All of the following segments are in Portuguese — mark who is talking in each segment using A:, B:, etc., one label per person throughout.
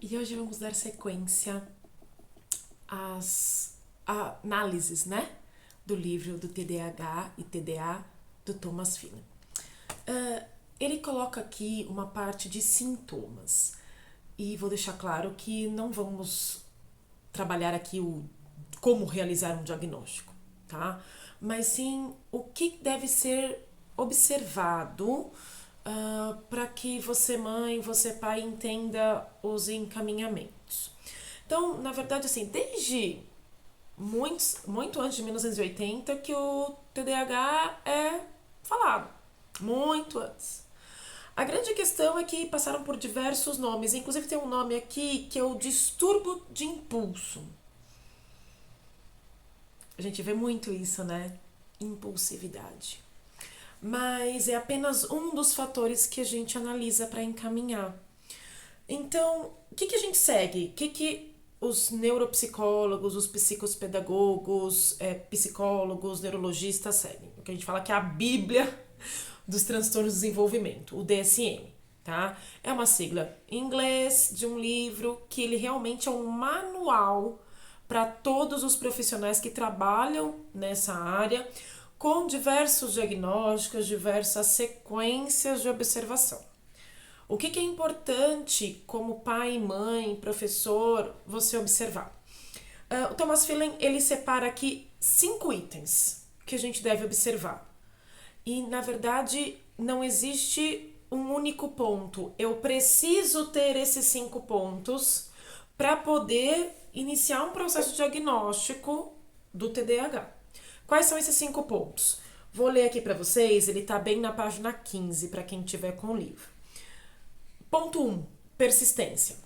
A: E hoje vamos dar sequência às análises, né? Do livro do TDAH e TDA do Thomas Phelan. Ele coloca aqui uma parte de sintomas. E vou deixar claro que não vamos trabalhar aqui o como realizar um diagnóstico, tá? Mas sim o que deve ser observado para que você, mãe, você, pai, entenda os encaminhamentos. Então, na verdade, assim, desde muito antes de 1980 que o TDAH é falado. Muito antes. A grande questão é que passaram por diversos nomes. Inclusive tem um nome aqui que é o distúrbio de impulso. A gente vê muito isso, né? Impulsividade. Mas é apenas um dos fatores que a gente analisa para encaminhar. Então, o que a gente segue? O que os neuropsicólogos, os psicopedagogos, psicólogos, neurologistas seguem? O que a gente fala que é a Bíblia dos transtornos de desenvolvimento, o DSM, tá? É uma sigla em inglês de um livro que ele realmente é um manual para todos os profissionais que trabalham nessa área, com diversos diagnósticos, diversas sequências de observação. O que é importante como pai, mãe, professor, você observar? O Thomas Phelan, ele separa aqui 5 itens que a gente deve observar. E, na verdade, não existe um único ponto. Eu preciso ter esses 5 pontos para poder iniciar um processo diagnóstico do TDAH. Quais são esses 5 pontos? Vou ler aqui para vocês, ele está bem na página 15, para quem tiver com o livro. Ponto 1, persistência.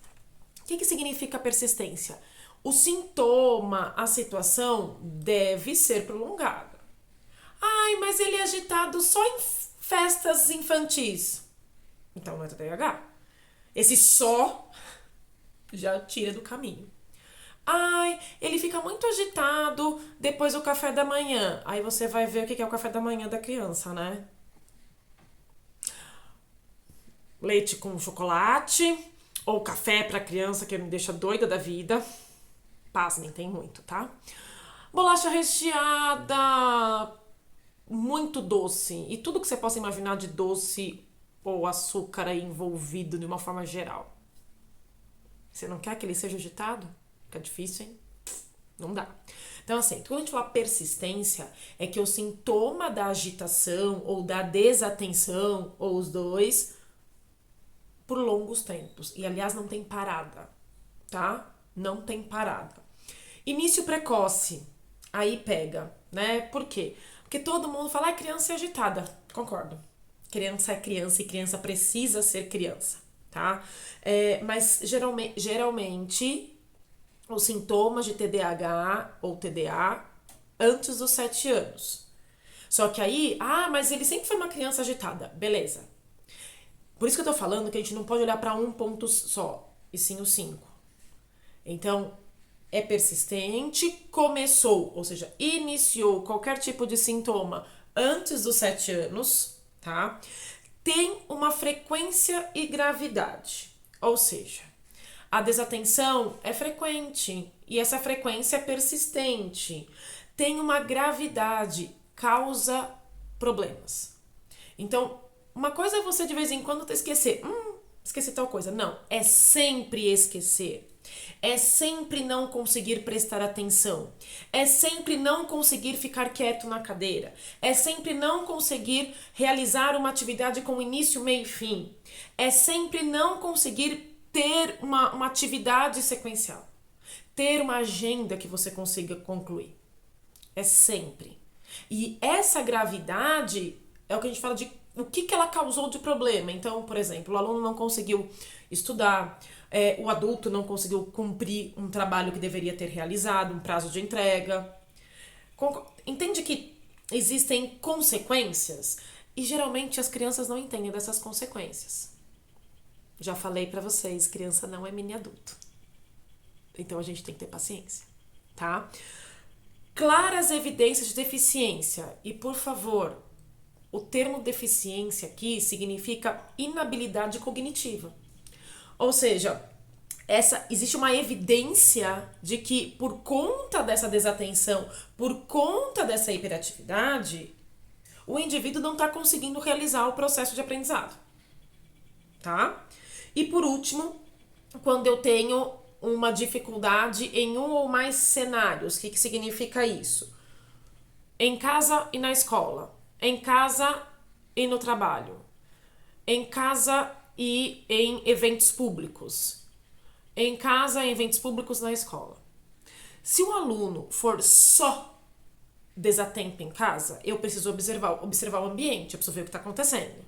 A: O que significa persistência? O sintoma, a situação deve ser prolongada. Ai, mas ele é agitado só em festas infantis. Então não é TDAH. Esse só já tira do caminho. Ai, ele fica muito agitado depois do café da manhã. Aí você vai ver o que é o café da manhã da criança, né? Leite com chocolate ou café pra criança que me deixa doida da vida. Pasmem, tem muito, tá? Bolacha recheada, muito doce. E tudo que você possa imaginar de doce ou açúcar aí envolvido de uma forma geral. Você não quer que ele seja agitado? Fica difícil, hein? Não dá. Então, assim, quando a gente fala persistência, é que o sintoma da agitação ou da desatenção, ou os dois, por longos tempos. E, aliás, não tem parada, tá? Não tem parada. Início precoce. Aí pega, né? Por quê? Porque todo mundo fala, criança é agitada. Concordo. Criança é criança e criança precisa ser criança, tá? Mas geralmente os sintomas de TDAH ou TDA antes dos 7 anos. Só que aí, mas ele sempre foi uma criança agitada. Beleza. Por isso que eu tô falando que a gente não pode olhar para um ponto só, e sim os 5. Então, é persistente, começou, ou seja, iniciou qualquer tipo de sintoma antes dos 7 anos, tá? Tem uma frequência e gravidade, ou seja, a desatenção é frequente e essa frequência é persistente. Tem uma gravidade, causa problemas. Então, uma coisa é você de vez em quando esquecer. Esqueci tal coisa. Não, é sempre esquecer. É sempre não conseguir prestar atenção. É sempre não conseguir ficar quieto na cadeira. É sempre não conseguir realizar uma atividade com início, meio e fim. É sempre não conseguir ter uma atividade sequencial. Ter uma agenda que você consiga concluir. É sempre. E essa gravidade é o que a gente fala de o que ela causou de problema. Então, por exemplo, o aluno não conseguiu estudar, o adulto não conseguiu cumprir um trabalho que deveria ter realizado, um prazo de entrega. Entende que existem consequências? E geralmente as crianças não entendem dessas consequências. Já falei pra vocês, criança não é mini adulto. Então a gente tem que ter paciência, tá? Claras evidências de deficiência. E por favor, o termo deficiência aqui significa inabilidade cognitiva. Ou seja, Existe uma evidência de que por conta dessa desatenção, por conta dessa hiperatividade, o indivíduo não está conseguindo realizar o processo de aprendizado, tá? E por último, quando eu tenho uma dificuldade em um ou mais cenários, o que significa isso? Em casa e na escola, em casa e no trabalho, em casa e em eventos públicos, em casa e em eventos públicos na escola. Se o aluno for só desatento em casa, eu preciso observar o ambiente, eu preciso ver o que está acontecendo.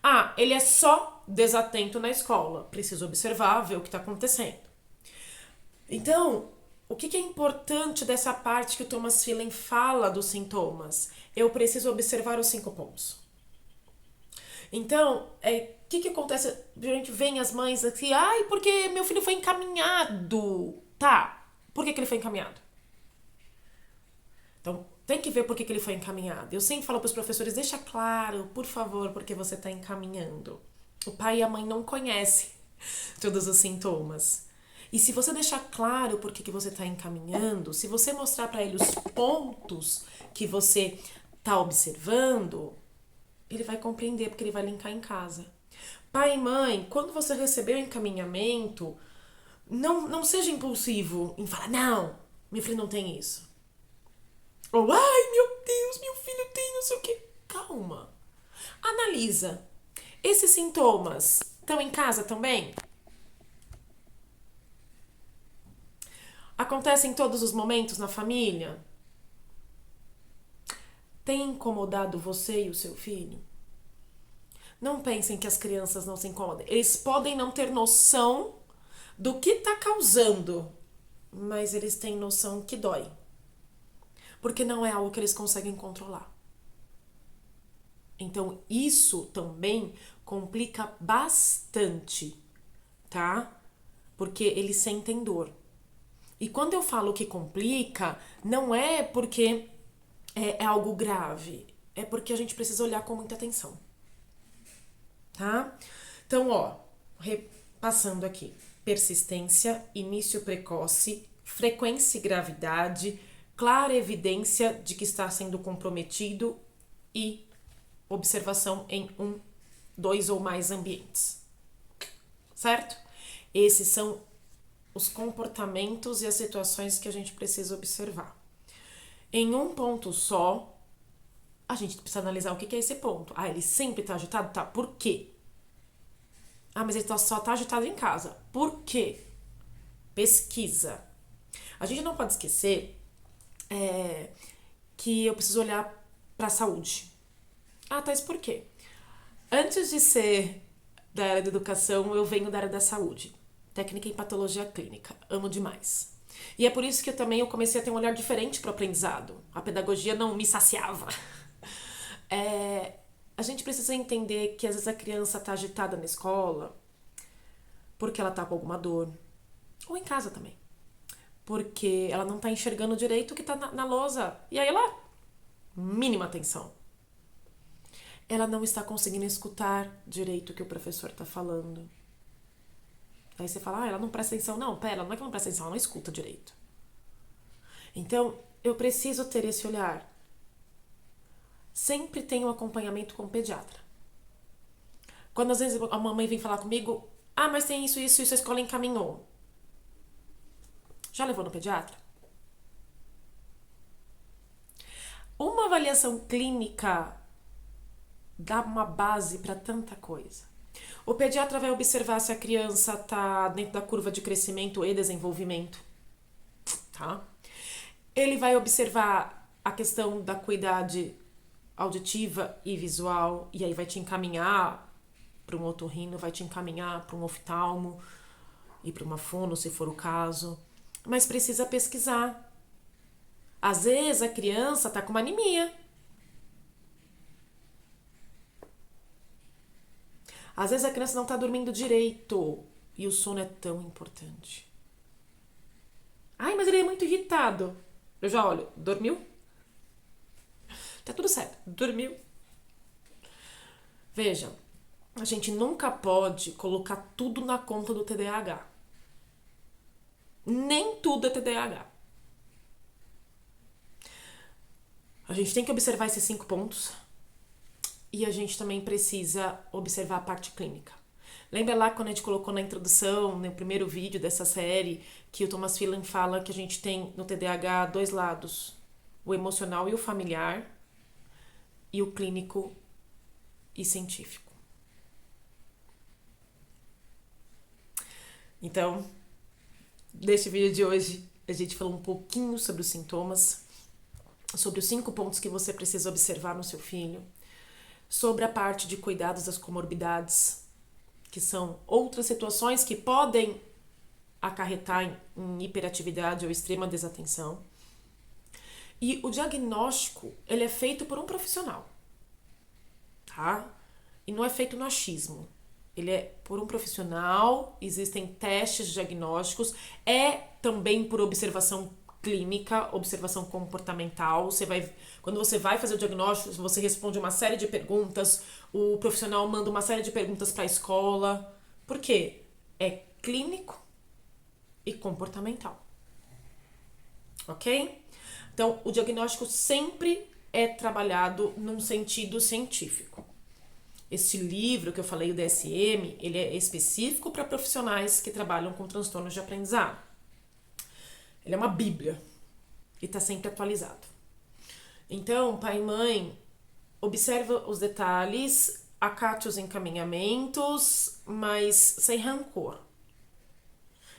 A: Ah, ele é só desatento na escola, preciso observar, ver o que está acontecendo. Então, o que é importante dessa parte que o Thomas Phelan fala dos sintomas? Eu preciso observar os 5 pontos. Então, o que acontece? A gente vem as mães aqui, ai, porque meu filho foi encaminhado. Tá, por que ele foi encaminhado? Então, tem que ver por que ele foi encaminhado. Eu sempre falo para os professores, deixa claro, por favor, porque você está encaminhando. O pai e a mãe não conhecem todos os sintomas. E se você deixar claro por que você está encaminhando, se você mostrar para ele os pontos que você está observando, ele vai compreender, porque ele vai linkar em casa. Pai e mãe, quando você receber o encaminhamento, não seja impulsivo em falar, não, meu filho não tem isso. Ou, ai, meu Deus, meu filho tem não sei o quê. Calma. Analisa. Esses sintomas estão em casa também? Acontecem em todos os momentos na família? Tem incomodado você e o seu filho? Não pensem que as crianças não se incomodem. Eles podem não ter noção do que está causando, mas eles têm noção que dói. Porque não é algo que eles conseguem controlar. Então, isso também complica bastante, tá? Porque eles sentem dor. E quando eu falo que complica, não é porque é algo grave. É porque a gente precisa olhar com muita atenção. Tá? Então, repassando aqui. Persistência, início precoce, frequência e gravidade, clara evidência de que está sendo comprometido e observação em 1, 2 ou mais ambientes. Certo? Esses são os comportamentos e as situações que a gente precisa observar. Em um ponto só, a gente precisa analisar o que é esse ponto. Ah, ele sempre tá agitado? Tá. Por quê? Ah, mas ele só tá agitado em casa. Por quê? Pesquisa. A gente não pode esquecer que eu preciso olhar para a saúde. Ah, Thais, por quê? Antes de ser da área da educação, eu venho da área da saúde. Técnica em patologia clínica. Amo demais. E é por isso que eu comecei a ter um olhar diferente para o aprendizado. A pedagogia não me saciava. A gente precisa entender que às vezes a criança está agitada na escola porque ela está com alguma dor. Ou em casa também. Porque ela não está enxergando direito o que está na lousa. E aí ela, mínima atenção. Ela não está conseguindo escutar direito o que o professor está falando. Aí você fala, ela não presta atenção. Não, pera, não é que ela não presta atenção, ela não escuta direito. Então, eu preciso ter esse olhar. Sempre tenho um acompanhamento com o pediatra. Quando às vezes a mamãe vem falar comigo, mas tem isso, a escola encaminhou. Já levou no pediatra? Uma avaliação clínica dá uma base para tanta coisa. O pediatra vai observar se a criança está dentro da curva de crescimento e desenvolvimento, tá? Ele vai observar a questão da acuidade auditiva e visual, e aí vai te encaminhar para um otorrino, vai te encaminhar para um oftalmo e para uma fono, se for o caso. Mas precisa pesquisar. Às vezes a criança está com uma anemia. Às vezes a criança não está dormindo direito e o sono é tão importante. Ai, mas ele é muito irritado. Eu já olho, dormiu? Tá tudo certo, dormiu. Veja, a gente nunca pode colocar tudo na conta do TDAH. Nem tudo é TDAH. A gente tem que observar esses 5 pontos e a gente também precisa observar a parte clínica. Lembra lá quando a gente colocou na introdução, no primeiro vídeo dessa série, que o Thomas Phelan fala que a gente tem no TDAH 2 lados, o emocional e o familiar, e o clínico e científico. Então, neste vídeo de hoje, a gente falou um pouquinho sobre os sintomas, sobre os 5 pontos que você precisa observar no seu filho, sobre a parte de cuidados das comorbidades, que são outras situações que podem acarretar em hiperatividade ou extrema desatenção. E o diagnóstico, ele é feito por um profissional, tá? E não é feito no achismo. Ele é por um profissional, existem testes diagnósticos, é também por observação clínica, observação comportamental. Quando você vai fazer o diagnóstico, você responde uma série de perguntas, o profissional manda uma série de perguntas para a escola. Por quê? É clínico e comportamental. Ok? Então, o diagnóstico sempre é trabalhado num sentido científico. Este livro que eu falei, o DSM, ele é específico para profissionais que trabalham com transtornos de aprendizado. Ele é uma bíblia e está sempre atualizado. Então, pai e mãe, observa os detalhes, acate os encaminhamentos, mas sem rancor.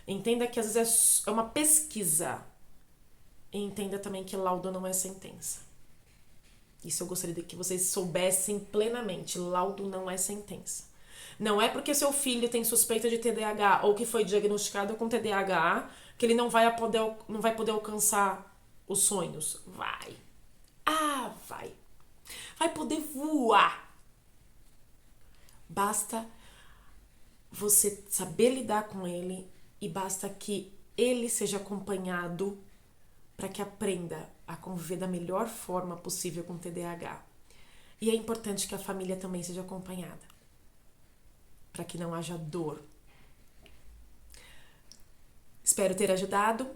A: Entenda que às vezes é uma pesquisa. E entenda também que laudo não é sentença. Isso eu gostaria de que vocês soubessem plenamente. Laudo não é sentença. Não é porque seu filho tem suspeita de TDAH ou que foi diagnosticado com TDAH que ele não vai poder alcançar os sonhos. Vai. Vai. Vai poder voar. Basta você saber lidar com ele e basta que ele seja acompanhado para que aprenda a conviver da melhor forma possível com o TDAH. E é importante que a família também seja acompanhada, para que não haja dor. Espero ter ajudado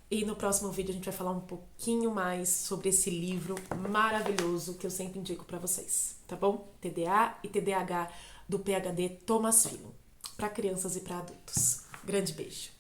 A: e no próximo vídeo a gente vai falar um pouquinho mais sobre esse livro maravilhoso que eu sempre indico para vocês, tá bom? TDA e TDAH do PhD Thomas Phelan, para crianças e para adultos. Grande beijo!